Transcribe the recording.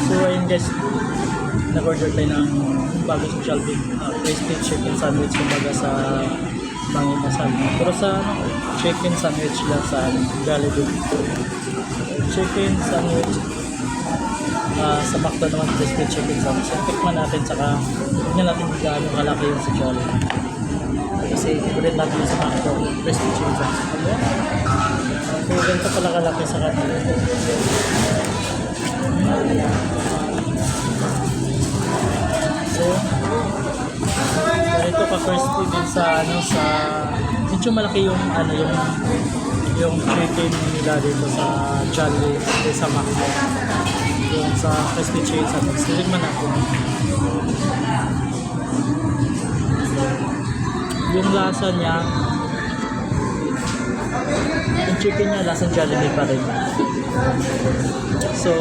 So ayun guys, nag-order tayo ng bagong Jollibee crispy chicken sandwich kumbaga sa Manginasal. Pero sa chicken sandwich lang sa Jollibee. Chicken sandwich sa McDo naman crispy chicken sandwich. Tikman natin saka tignan natin gaano kalaki yung sa Jollibee. Kasi favorite natin yung sa McDo crispy chicken sandwich. So ganito pala kalaki sa kanila. So ganito pa crispy din sa sa medyo malaki yung yung chicken nila dito sa Jollibee sa McDo. Yung sa crispy chicken sandwich. Tignan natin. Yung lasa niya, yung chicken niya lasang Jollibee pa rin. So